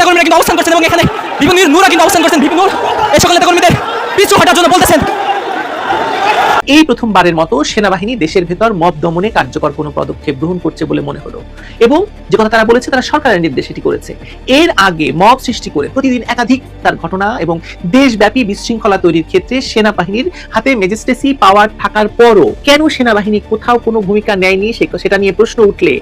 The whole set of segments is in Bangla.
নেতাকর্মীরা কিন্তু অবস্থান করছেন এবং এখানে বিভিন্ন নূরা কিন্তু অবস্থান করছেন, বিভিন্ন এই সকল নেতাকর্মীদের পিছু হটার জন্য বলতেছেন। এই প্রথমবারের মতো সেনাবাহিনী দেশের ভেতর মব দমনে কার্যকর কোনো পদক্ষেপ গ্রহণ করছে বলে মনে হলো, এবং যে কথা তারা বলেছে তারা সরকারের নির্দেশ এটি করেছে। এর আগে মব সৃষ্টি করে প্রতিদিন একাধিক তার ঘটনা এবং দেশব্যাপী বিশৃঙ্খলা তৈরির ক্ষেত্রে সেনাবাহিনীর হাতে ম্যাজিস্ট্রেসি পাওয়ার থাকার পরও কেন সেনাবাহিনী কোথাও কোনো ভূমিকা নেয়নি সেটা নিয়ে প্রশ্ন উঠলে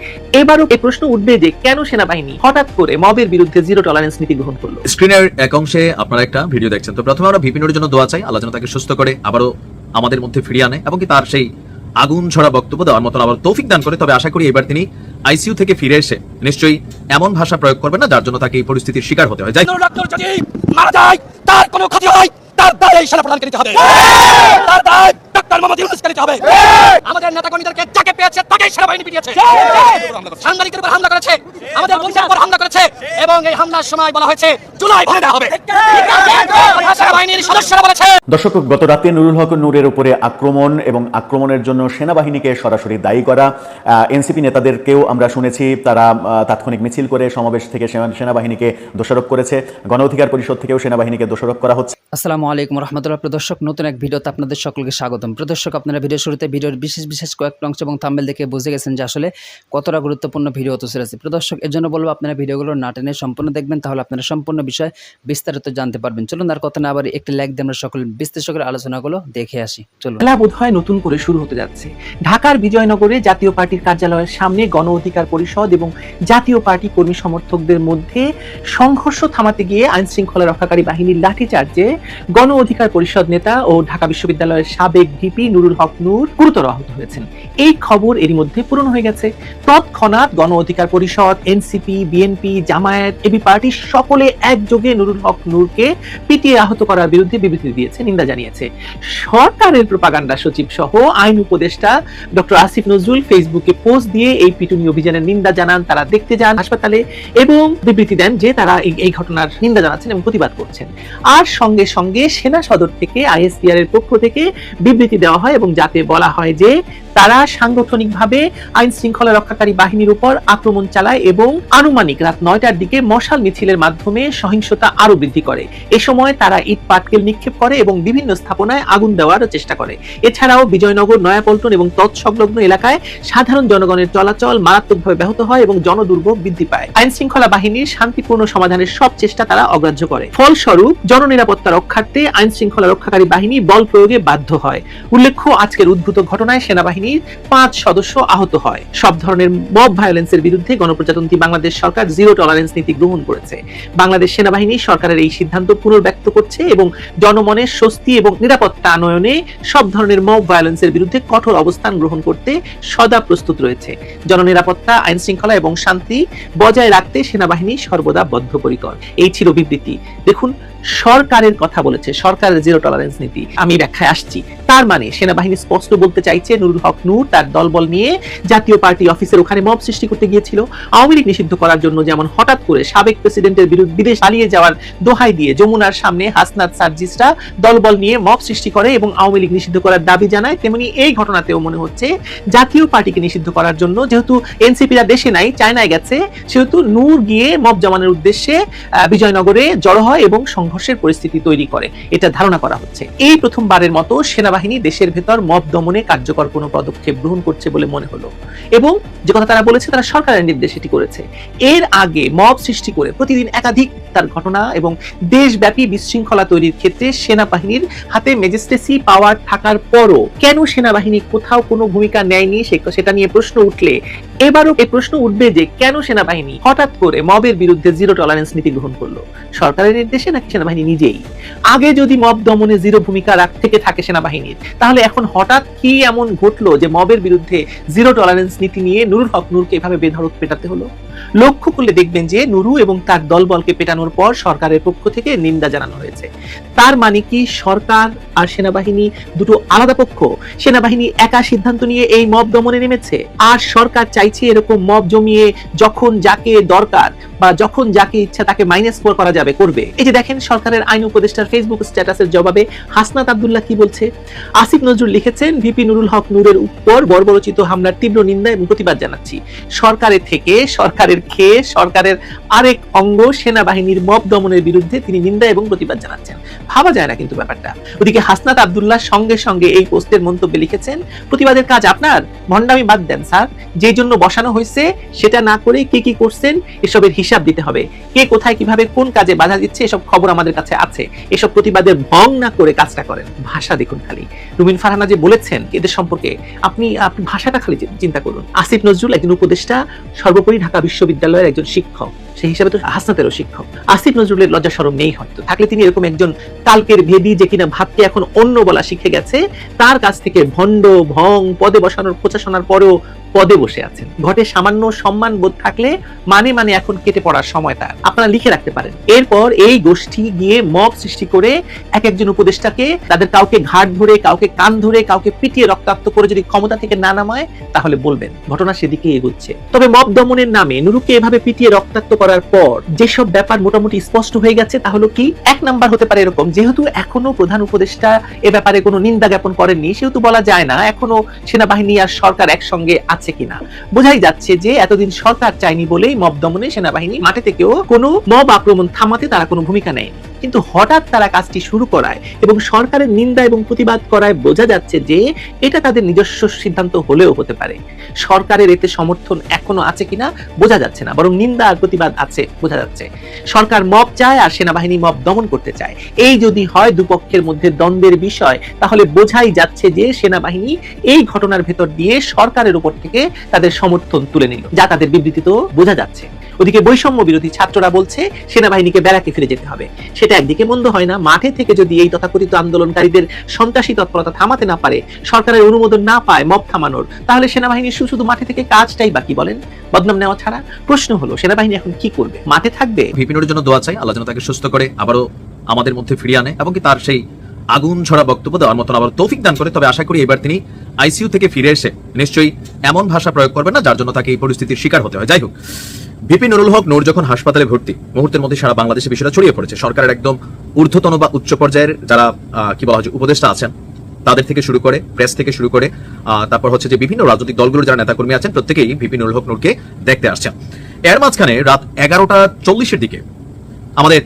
এবারও এই প্রশ্ন উঠবে যে কেন সেনাবাহিনী হঠাৎ করে মবের বিরুদ্ধে জিরো টলারেন্স নীতি গ্রহণ করলো। স্ক্রিনের এক অংশে আপনারা একটা ভিডিও দেখছেন। তো প্রথমে আমরা ভিপিনুরের জন্য দোয়া চাই, আল্লাহ যেন তাকে সুস্থ করে আবারও আমাদের মধ্যে ফিরিয়ে আনে এবং কি তার সেই আগুন ছড়া বক্তব্য দেওয়ার মতন আবার তৌফিক দান করে। তবে আশা করি এবার তিনি আইসিইউ থেকে ফিরে এসে নিশ্চয়ই এমন ভাষা প্রয়োগ করবেন না যার জন্য তাকে এই পরিস্থিতির শিকার হতে হয়। যদি মারা যায়, তার কোনো ক্ষতি হয়, তার দায় সেনা প্রদান করতে হবে, তার দায় ডক্টর মোহাম্মদ ইউনূস করতে হবে। আমাদের নেতাকর্মীদেরকে যাকে পেয়েছে তাকে সেনাবাহিনী পিটিয়েছে, সাংবাদিকদের উপর হামলা করেছে, আমাদের বংশের উপর হামলা করেছে, এবং এই হামলার সময় বলা হয়েছে জুলাই ভরে দেওয়া হবে। সেনাবাহিনীর সদস্যরা বলেছে। দর্শক, গত রাতে নুরুল হক নূরের উপরে আক্রমণ এবং আক্রমণের জন্য সেনাবাহিনীকে সরাসরি দায়ী করা এনসিপি নেতাদেরকেও আমরা শুনেছি তারা তাৎক্ষণিক মিছিল করে সমাবেশ থেকে সেনাবাহিনীকে দোষারোপ করেছে। গণ অধিকার পরিষদ থেকেও সেনাবাহিনীকে দোষারোপ করা হচ্ছে। আসসালামু আলাইকুম রহমতুল্লাহ। প্রদর্শক, নতুন এক ভিডিওতে আপনাদের সকলকে স্বাগতম। প্রদর্শক, আপনারা ভিডিও শুরুতে ভিডিওর বিশেষ কয়েকটা অংশ এবং থাম্বনেল দেখে বুঝে গেছেন যে আসলে কতটা গুরুত্বপূর্ণ ভিডিও হতে চলেছে। প্রদর্শক, এর জন্য বলবো আপনারা ভিডিওগুলো না টেনে সম্পূর্ণ দেখবেন, তাহলে আপনারা সম্পূর্ণ বিষয় বিস্তারিত জানতে পারবেন। চলুন আর কথা না বাড়ি একটি লাইক দিয়ে আমরা সকল বিশ্লেষকের আলোচনাগুলো দেখে আসি। চলুন। খেলা বোধহয় নতুন করে শুরু হতে যাচ্ছে। ঢাকার বিজয়নগরে জাতীয় পার্টির কার্যালয়ের সামনে গণ অধিকার পরিষদ এবং জাতীয় পার্টি কর্মী সমর্থকদের মধ্যে সংঘর্ষ থামাতে গিয়ে আইন শৃঙ্খলা রক্ষাকারী বাহিনীর লাঠিচার্জে গণ অধিকার পরিষদ নেতা ও ঢাকা বিশ্ববিদ্যালয়ের সাবেক ভিপি নুরুল হক নূর গুরুতর আহত হয়েছেন। এই খবর এরই মধ্যে পূরণ হয়ে গেছে। তৎক্ষণাৎ Gono Odhikar Parishad, NCP, BNP, Jamaat, AB party সকলে একযোগে নুরুল হক নূরকে পিটিয়ে আহত করার বিরুদ্ধে বিবৃতি দিয়েছে, নিন্দা জানিয়েছে। সরকারের প্রোপাগান্ডা সচিব সহ আইন উপদেষ্টা ডক্টর আসিফ নজরুল ফেসবুকে পোস্ট দিয়ে এই পিটুনি অভিযানের নিন্দা জানান। তারা দেখতে যান হাসপাতালে এবং বিবৃতি দেন যে তারা এই ঘটনার নিন্দা জানাচ্ছেন এবং প্রতিবাদ করছেন। আর সঙ্গে সঙ্গে সেনা সদর থেকে আইএসপিআর এর পক্ষ থেকে বিবৃতি দেওয়া হয় এবং যাতে বলা হয় যে তারা সাংগঠনিকভাবে আইন শৃঙ্খলা রক্ষাকারী বাহিনীর উপর আক্রমণ চালায় এবং আনুমানিক রাত 9টার দিকে মশাল মিছিলের মাধ্যমে সহিংসতা আরো বৃদ্ধি করে। এ সময় তারা ইট পাটকেল নিক্ষেপ করে এবং বিভিন্ন স্থাপনায় আগুন দেওয়ার চেষ্টা করে। এছাড়াও বিজয়নগর, নয়াপল্টন এবং তৎসংলগ্ন এলাকায় সাধারণ জনগণের চলাচল মারাত্মকভাবে ব্যাহত হয় এবং জনদুর্ভোগ বৃদ্ধি পায়। আইন শৃঙ্খলা বাহিনীর শান্তিপূর্ণ সমাধানের সব চেষ্টা তারা অগ্রাহ্য করে। ফলস্বরূপ জননিরাপত্তা রক্ষার্থে আইন শৃঙ্খলা রক্ষাকারী বাহিনী বল প্রয়োগে বাধ্য হয়। উল্লেখ্য, আজকের উদ্ভূত ঘটনায় সেনাবাহিনীর 5 সদস্য আহত হয়। সব ধরনের মব ভায়োলেন্সের বিরুদ্ধে গণপ্রজাতন্ত্রী বাংলাদেশ সরকার জিরো টলারেন্স নীতি গ্রহণ করেছে। বাংলাদেশ সেনাবাহিনী সরকারের এই সিদ্ধান্ত পুনর্ব্যক্ত করছে এবং জনমনের স্বস্তি এবং নিরাপত্তা আনয়নে সব ধরনের মব ভায়োলেন্সের বিরুদ্ধে কঠোর অবস্থান গ্রহণ করতে সদা প্রস্তুত রয়েছে। জননিরাপত্তা, আইন শৃঙ্খলা এবং শান্তি বজায় রাখতে সেনাবাহিনী সর্বদা বদ্ধপরিকর। এই ছিল বিবৃতি। দেখুন, সরকারের কথা বলেছে, সরকারের জিরো টলারেন্স নীতি। আমি ব্যাখ্যায় আসছি। তার মানে সেনাবাহিনী স্পষ্ট বলতে চাইছে নুরুল হক নূর তার দলবল নিয়ে জাতীয় পার্টি অফিসের ওখানে মব সৃষ্টি করতে গিয়েছিল। আওয়ামী লীগ নিষিদ্ধ করার জন্য যেমন হঠাৎ করে সাবেক প্রেসিডেন্টের বিরুদ্ধে বিদেশ পালিয়ে যাওয়ার দোহাই দিয়ে যমুনার সামনে হাসনাত সার্জিসরা দলবল নিয়ে মব সৃষ্টি করে এবং আওয়ামী লীগ নিষিদ্ধ করার দাবি জানায়, তেমনি এই ঘটনাতেও মনে হচ্ছে জাতীয় পার্টিকে নিষিদ্ধ করার জন্য যেহেতু এনসিপিরা দেশে নাই, চায়নায় গেছে, সেহেতু নূর গিয়ে মব জমানোর উদ্দেশ্যে বিজয়নগরে জড়ো হয় এবং সংঘর্ষের পরিস্থিতি তৈরি করে, এটা ধারণা করা হচ্ছে। এই প্রথমবারের মতো সেনাবাহিনী দেশের ভেতর মব দমনে কার্যকর কোনো পদক্ষেপ গ্রহণ করছে বলে মনে হলো, এবং যে কথা তারা বলেছে তারা সরকারের নির্দেশ এটি করেছে। এর আগে মব সৃষ্টি করে প্রতিদিন একাধিক তার ঘটনা এবং দেশব্যাপী বিশৃঙ্খলা তৈরির ক্ষেত্রে সেনাবাহিনীর হাতে ম্যাজিস্ট্রেসি পাওয়ার থাকার পরও কেন সেনাবাহিনী কোথাও কোনো ভূমিকা নেয়নি সেটা নিয়ে প্রশ্ন উঠলে এবারও এই প্রশ্ন উঠবে যে কেন সেনাবাহিনী হঠাৎ করে মবের বিরুদ্ধে জিরো টলারেন্স নীতি গ্রহণ করলো। সরকারের নির্দেশে নাকি সেনাবাহিনী নিজেই? আগে যদি মব দমনে জিরো ভূমিকা থেকে থাকে সেনাবাহিনীর, তাহলে এখন হঠাৎ কি এমন ঘটলো যে মবের বিরুদ্ধে জিরো টলারেন্স নীতি নিয়ে নুরুল হক নূরকে এভাবে বেধড়ক পেটাতে হলো? লক্ষ্য করলে দেখবেন যে নুরু এবং তার দলবলকে পেটানোর পর সরকারের পক্ষ থেকে নিন্দা জানানো হয়েছে। তার মানে কি সরকার আর সেনাবাহিনী দুটো আলাদা পক্ষ? সেনাবাহিনী একা সিদ্ধান্ত নিয়ে এই মব দমনে নেমেছে, আর সরকার চাইছে এরকম মব জমিয়ে যখন যাকে দরকার বা যখন যাকে ইচ্ছা তাকে -4 করা যাবে করবে। এই যে দেখেন, সরকারের আইন উপদেষ্টার ফেসবুক স্ট্যাটাসের জবাবে হাসনাত আব্দুল্লাহ কি বলছে? আসিফ নজরুল লিখেছেন, ভিপি নুরুল হক নূরের উপর বর্বরচিত হামলার তীব্র নিন্দা এবং প্রতিবাদ জানাচ্ছি। সরকারের থেকে, সরকারের খেয়ে, সরকারের আরেক অঙ্গ সেনাবাহিনীর মব দমনের বিরুদ্ধে তিনি নিন্দা এবং প্রতিবাদ জানাচ্ছেন। ভাবা যায় না কিন্তু ব্যাপারটা। ওদিকে হাসনাত আব্দুল্লাহ সঙ্গে সঙ্গে এই পোস্টের মন্তব্যে লিখেছেন, প্রতিবাদের কাজ আপনার, ভণ্ডামি বাদ দেন স্যার। যে জন্য বসানো হয়েছে সেটা না করে কে কি করছেন এসবের হিসাব দিতে হবে। কে কোথায় কিভাবে কোন কাজে বাধা দিচ্ছে এসব খবর আমাদের কাছে আছে। এসব প্রতিবাদের ভং না করে কাজটা করেন। ভাষা দেখুন খালি। রুমিন ফারহানা যে বলেছেন এদের সম্পর্কে, আপনি ভাষাটা খালি চিন্তা করুন। আসিফ নজরুল একজন উপদেষ্টা, সর্বোপরি ঢাকা বিশ্ববিদ্যালয়ের একজন শিক্ষক, সেই হিসাবে তো হাসনাতেরও শিক্ষক। আসিফ নজরুলের লজ্জা শরম নেই হয়তো, থাকলে তিনি এরকম একজন কালকের ভেদি যে কিনা ভাতকে এখন অন্য বলা শিখে গেছে, তার কাছ থেকে ভণ্ড ভং পদে বসানোর খোঁচা শোনার পরেও পদে বসে আছেন। ঘটে সামান্য সম্মান বোধ থাকলে মানে এখন কেটে পড়ার সময় তার, আপনারা লিখে রাখতে পারেন। এরপর এই গোষ্ঠী গিয়ে মব সৃষ্টি করে এক একজন উপদেষ্টাকে, তাদের কাউকে ঘাট ধরে, কাউকে কান ধরে, কাউকে পিটিয়ে রক্তাক্ত করে যদি ক্ষমতা থেকে না নামায় তাহলে বলবেন ঘটনা সেদিকে এগোচ্ছে। তবে মব দমনের নামে নুরুকে এভাবে পিটিয়ে রক্তাক্ত করার পর যেসব ব্যাপার মোটামুটি স্পষ্ট হয়ে গেছে তা হলো কি, এক নাম্বার হতে পারে এরকম, যেহেতু এখনো প্রধান উপদেষ্টা এ ব্যাপারে কোনো নিন্দা জ্ঞাপন করেননি, সেহেতু বলা যায় না এখনো সেনাবাহিনী আর সরকার একসঙ্গে আছে কিনা। বোঝাই যাচ্ছে যে এতদিন সরকার চায়নি বলেই মব দমনে সেনাবাহিনী মাঠে থেকেও কোনো মব আক্রমণ থামাতে তারা কোনো ভূমিকা নেয়। কিন্তু হঠাৎ তারা কাজটি শুরু করায় এবং সরকারের নিন্দা এবং প্রতিবাদ করায় বোঝা যাচ্ছে যে এটা তাদের নিজস্ব সিদ্ধান্ত হলেও হতে পারে। সরকারের এতে সমর্থন এখনো আছে কিনা বোঝা যাচ্ছে না, বরং নিন্দা আর প্রতিবাদ আছে বোঝা যাচ্ছে। সরকার মব চায় আর সেনাবাহিনী মব দমন করতে চায়। এই যদি হয় দুপক্ষের মধ্যে দ্বন্দ্বের বিষয়, তাহলে বোঝাই যাচ্ছে যে সেনাবাহিনী এই ঘটনার ভেতর দিয়ে সরকারের উপর থেকে তাদের সমর্থন তুলে নিল, যা তাদের বিবৃতিতেও বোঝা যাচ্ছে। ওদিকে বৈষম্য বিরোধী ছাত্ররা বলছে সেনাবাহিনীকে ব্যারাকে ফিরে যেতে হবে। সেটা একদিকে মন্দ হয় না। মাঠে থেকে যদি এই তথাকথিত আন্দোলনকারীদের সন্ত্রাসী তৎপরতা থামাতে না পারে, সরকারের অনুমোদন না পায় মব থামানোর, তাহলে সেনাবাহিনী শুধু মাঠে থেকে কাজটাই বাকি বলেন, বদনাম নেওয়া ছাড়া। প্রশ্ন হলো সেনাবাহিনী এখন কি করবে? মাঠে থাকবে? ভিপিনুরের জন্য দোয়া চাই, আল্লাহ যেন তাকে সুস্থ করে আবারও আমাদের মধ্যে ফিরিয়ে আনে এবং কি তার সেই আগুন ছড়া বক্তব্য দেওয়ার মতন আবার তৌফিক দান করে। তবে আশা করি এবার তিনি আইসিইউ থেকে ফিরে এসে নিশ্চয়ই এমন ভাষা প্রয়োগ করবেন না যার জন্য তাকে এই পরিস্থিতির শিকার হতে হয়। যাই হোক, ভিপি নুরুল হক নূর যখন হাসপাতালে ভর্তি, মুহূর্তের মধ্যে সারা বাংলাদেশে বিষয়টা ছড়িয়ে পড়েছে। সরকারের একদম ঊর্ধ্বতন বা উচ্চ পর্যায়ের যারা কি বলা হয় উপদেষ্টা আছেন, তাদের থেকে শুরু করে প্রেস থেকে শুরু করে তারপর হচ্ছে যে বিভিন্ন রাজনৈতিক দলগুলোর যারা নেতাকর্মী আছেন প্রত্যেকেই ভিপি নুরুল হক নূরকে দেখতে আসছেন। এর মাঝখানে রাত 11:40 দিকে আমাদের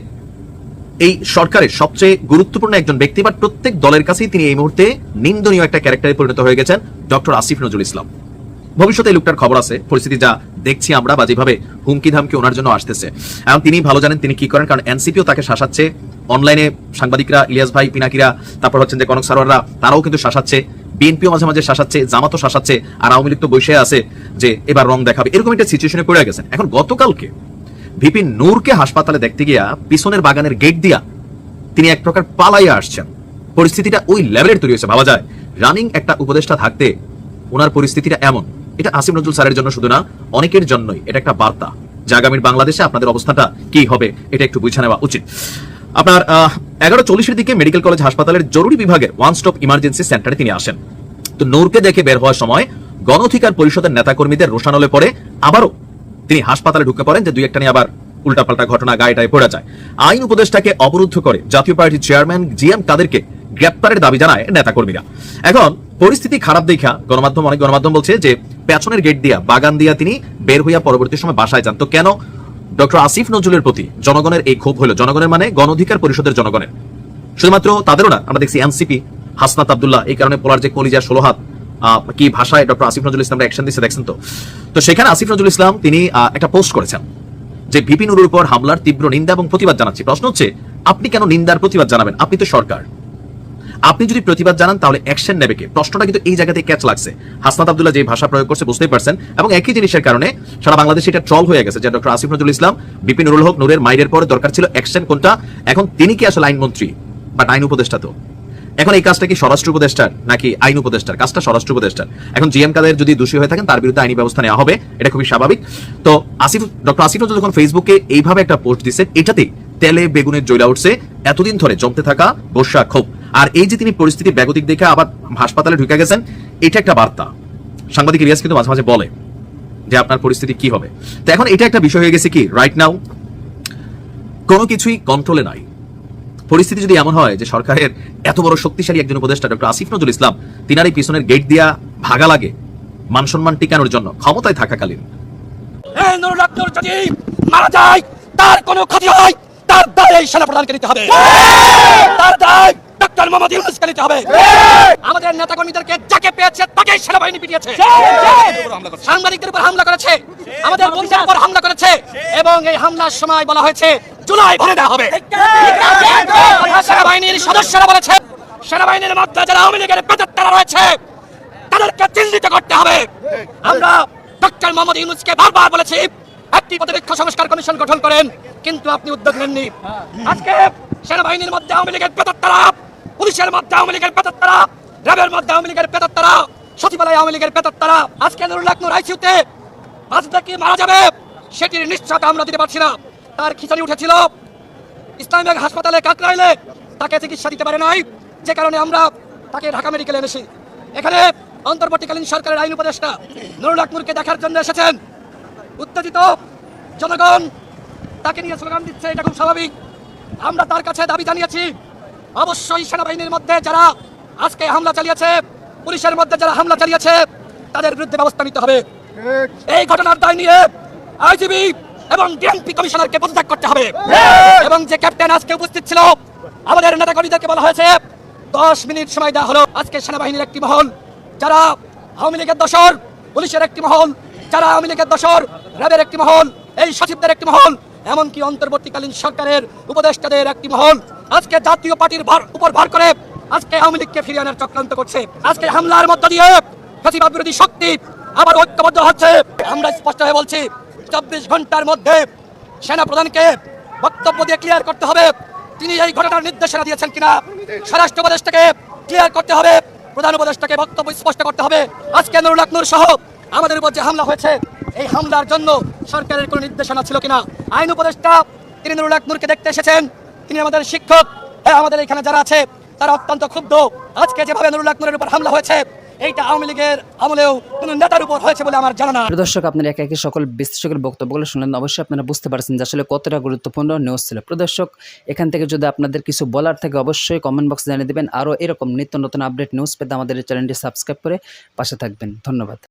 এই সরকারের সবচেয়ে গুরুত্বপূর্ণ একজন ব্যক্তি বা প্রত্যেক দলের কাছেই তিনি এই মুহূর্তে নিন্দনীয় একটা ক্যারেক্টারে পরিণত হয়ে গেছেন, ডক্টর আসিফ নজরুল ইসলাম। ভবিষ্যতে এই লোকটার খবর আছে, পরিস্থিতি যা দেখছি আমরা বা যেভাবে হুমকি ধামকি ওনার জন্য আসতেছে, এখন তিনি ভালো জানেন তিনি কি করেন। কারণ এনসিপিও তাকে শাসাচ্ছে, অনলাইনে সাংবাদিকরা, ইলিয়াস ভাই, পিনাকিরা, তারপর হচ্ছেন যে কনক সারোয়াররা, তারাও কিন্তু শাসাচ্ছে, বিএনপিও মাঝে মাঝে শাসাচ্ছে, জামাতও শাসাচ্ছে, আর আওয়ামী লীগ তো বসে আছে যে এবার রং দেখাবে, এরকম একটা সিচুয়েশনে পড়ে গেছেন। এখন গতকালকে ভিপি নূরকে হাসপাতালে দেখতে গিয়া পিছনের বাগানের গেট দিয়া তিনি এক প্রকার পালাইয়া আসছেন। পরিস্থিতিটা ওই লেভেলের তৈরি হয়েছে। ভাবা যায় রানিং একটা উপদেষ্টা থাকতে ওনার পরিস্থিতিটা এমন। এটা আসিফ নজরুল স্যারের জন্য শুধু না, অনেকের জন্যই এটা একটা বার্তা যে আগামীর বাংলাদেশে আপনাদের অবস্থাটা কি হবে এটা একটু বুঝে নেওয়া উচিত। আপনার 11:40 দিকে মেডিকেল কলেজ হাসপাতালের জরুরি বিভাগের ওয়ান স্টপ ইমার্জেন্সি সেন্টারে তিনি আসেন। তো নূরকে দেখে বের হওয়ার সময় গণ অধিকার পরিষদের নেতাকর্মীদের রোষানলে পরে আবারও তিনি হাসপাতালে ঢুকে পড়েন, যে দুই একটা নিয়ে আবার উল্টাপাল্টা ঘটনা গায়েটায় পড়ে যায়। আইন উপদেষ্টাকে অবরুদ্ধ করে জাতীয় পার্টির চেয়ারম্যান জিএম কাদেরকে গ্রেপ্তারের দাবি জানায় নেতাকর্মীরা। এখন পরিস্থিতি খারাপ দেখা অনেক গণমাধ্যম বলছে যে পেছনের গেট দিয়া, বাগান দিয়া তিনি বের হইয়া পরবর্তী সময় বাসায় যান। তো কেন ডক্টর আসিফ নজরুলের প্রতি জনগণের এই ক্ষোভ হলো? জনগণের মানে গণ অধিকার পরিষদের জনগণের, শুধুমাত্র তাদেরও না। আমরা দেখছি এনসিপি, হাসনাত আব্দুল্লাহ, এই কারণে পোলার যে কলিজা 16 হাত কি ভাষায় ডক্টর আসিফ নজরুল ইসলাম অ্যাকশন দিচ্ছে দেখছেন তো সেখানে আসিফ নজরুল ইসলাম তিনি একটা পোস্ট করেছেন যে ভিপি নুরুর উপর হামলার তীব্র নিন্দা এবং প্রতিবাদ জানাচ্ছি। প্রশ্ন হচ্ছে আপনি কেন নিন্দার প্রতিবাদ জানাবেন? আপনি তো সরকার, আপনি যদি প্রতিবাদ জানান তাহলে অ্যাকশন নেবে কে? প্রশ্নটা কিন্তু এই জায়গাতে ক্যাচ লাগছে। হাসনাত আব্দুল্লাহ যে ভাষা প্রয়োগ করছে বুঝতেই পারছেন, এবং একই জিনিসের কারণে সারা বাংলাদেশে এটা ট্রল হয়ে গেছে যে ডক্টর আসিফ নজরুল ইসলাম, ভিপি নুরুল হক নূরের মাইরের পরে দরকার ছিল অ্যাকশন কোনটা? এখন তিনি কি আসলে আইনমন্ত্রী বা আইন উপদেষ্টা? তো এখন এই কাজটা কি স্বরাষ্ট্র উপদেষ্টার নাকি আইন উপদেষ্টার? কাজটা স্বরাষ্ট্র উপদেষ্টার। এখন জিএম কাদের যদি দোষী হয়ে থাকেন তার বিরুদ্ধে আইনি ব্যবস্থা নেওয়া হবে, এটা খুবই স্বাভাবিক। তো ডক্টর আসিফ নজরুল যখন ফেসবুকে এইভাবে একটা পোস্ট দিচ্ছে, এটাতেই তেলে বেগুনের জ্বলা উঠছে এতদিন ধরে জমতে থাকা গোসা ক্ষোভ। আর এই যে তিনি পরিস্থিতি বেগতিক দেখে আবার হাসপাতালে ঢুকে গেছেন, এটা একটা বার্তা। সাংবাদিক ইলিয়াস কিন্তু মাঝে মাঝে বলে যে আপনার পরিস্থিতি কি হবে। তো এখন এটা একটা বিষয় হয়ে গেছে কি, রাইট নাও কোনো কিছুই কন্ট্রোলে নাই, পরিস্থিতি যদি এমন হয় যে সরকারের এত বড় শক্তিশালী একজন উপদেষ্টা ডক্টর আসিফ নজরুল ইসলাম তিনার এই পিছনের গেট দিয়া ভাগা লাগে মান সম্মান টিকানোর জন্য ক্ষমতায় থাকাকালীন, এই নুরুল হক নূর যদি মারা যায়, তার কোনো ক্ষতি হয়, তার দায় এই সেনাপ্রধানকে নিতে হবে, তার দায় ডক্টর মোহাম্মদ ইউনূসকে নিতে হবে। আমাদের নেতাকর্মীদেরকে যাকে পেয়েছে তাকেই সেনাবাহিনী পিটিয়েছে, সাংবাদিকদের উপর হামলা করেছে, আমাদের বন্ধুদের উপর হামলা করেছে, এবং এই হামলার সময় বলা হয়েছে জুলাই ভরে দেওয়া হবে। সেনাবাহিনীর সদস্যরা বলেছে সেনাবাহিনীর মধ্যে যারা আওয়ামী লীগের পেতাত্তারা রয়েছে তাদেরকে চিহ্নিত করতে হবে। আমরা ডক্টর মোহাম্মদ ইউনূসকে বারবার বলেছি একটি প্রতিরক্ষা সংস্কার কমিশন গঠন করেন, কিন্তু আপনি উদ্যোগ নেননি। আজকে সেনাবাহিনীর মধ্যে আওয়ামী লীগের পেতাত্তারা, পুলিশের মধ্যে আওয়ামী লীগের পেতাত্তারা, র্যাবের মধ্যে আওয়ামী লীগের পেতাত্তারা, সচিবালয়ে আওয়ামী লীগের পেতাত্তারা। আজকে নুরুল হক নূর আইসিইউতে বাঁচবে কি মারা যাবে সেটির নিশ্চয়তা আমরা দিতে পারছি না। তার খিঁচানি উঠেছিল ইসলামী হাসপাতালে কাকরাইলে, তাকে চিকিৎসা দিতে পারে নাই, যে কারণে আমরা তাকে ঢাকা মেডিকেলে এনেছি। এখানে অন্তর্বর্তীকালীন সরকারের আইন উপদেষ্টা নুরুল হক নূরকে দেখার জন্য এসেছেন। উত্তেজিত জনগণ তাকে নিয়ে স্লোগান দিচ্ছে, এটা খুব স্বাভাবিক। আমরা তার কাছে দাবি জানিয়েছি অবশ্যই সেনাবাহিনীর মধ্যে যারা আজকে হামলা চালিয়েছে, পুলিশের মধ্যে যারা হামলা চালিয়েছে তাদের বিরুদ্ধে ব্যবস্থা নিতে হবে। এই ঘটনার দায় নিয়ে আইজিবি এবং ডিএমপি কমিশনারকে পদত্যাগ করতে হবে। এবং যে ক্যাপ্টেন আজকে উপস্থিত ছিল, আমাদের নেতাকর্মীদেরকে বলা হয়েছে 10 মিনিট সময় দেওয়া হলো। আজকে সেনাবাহিনীর একটি মহল যারা আওয়ামী লীগের দোসর, পুলিশের একটি মহল যারা আওয়ামী লীগের দোসর, র্যাবের একটি মহল, এই সচিবদের একটি মহল, এমনকি অন্তর্বর্তীকালীন সরকারের উপদেষ্টাদের একটি মহল আজকে জাতীয় পার্টির উপর ভর করে আজকে আওয়ামী লীগকে ফিরিয়ে আনার চক্রান্ত করছে। আজকে হামলার মধ্য দিয়ে ফ্যাসিবাদ বিরোধী শক্তি আবার ঐক্যবদ্ধ হচ্ছে। আমরা স্পষ্ট হয়ে বলছি 24 ঘন্টার মধ্যে সেনা প্রধানকে বক্তব্য দিয়ে ক্লিয়ার করতে হবে তিনি এই ঘটনার নির্দেশনা দিয়েছেন কিনা। স্বরাষ্ট্র উপদেষ্টাকে ক্লিয়ার করতে হবে, প্রধান উপদেষ্টাকে বক্তব্য স্পষ্ট করতে হবে। আজকে নুরুল হক নূর সহ আমাদের উপর যে হামলা হয়েছে, এই হামলার জন্য সরকারের কোনো নির্দেশনা ছিল কিনা। আইন উপদেষ্টা তিনি নুরুল হক নূরকে দেখতে এসেছেন, তিনি আমাদের শিক্ষক, হ্যাঁ আমাদের এখানে যারা আছে তারা অত্যন্ত ক্ষুব্ধ। আজকে যেভাবে নুরুল হক নূরের উপর হামলা হয়েছে, এইটা আওয়ামী লীগের আমলেও কোন নেতার উপর হয়েছে বলে আমার জানা না। দর্শক, আপনারা একে একে সকল বিশ্লেষকের বক্তব্যগুলো শুনলেন, অবশ্যই আপনারা বুঝতে পারছেন যে আসলে কতটা গুরুত্বপূর্ণ নিউজ ছিল। দর্শক, এখান থেকে যদি আপনাদের কিছু বলার থাকে অবশ্যই কমেন্ট বক্সে জানিয়ে দেবেন। আরও এরকম নিত্য নতুন আপডেট নিউজ পেতে আমাদের চ্যানেলটি সাবস্ক্রাইব করে পাশে থাকবেন। ধন্যবাদ।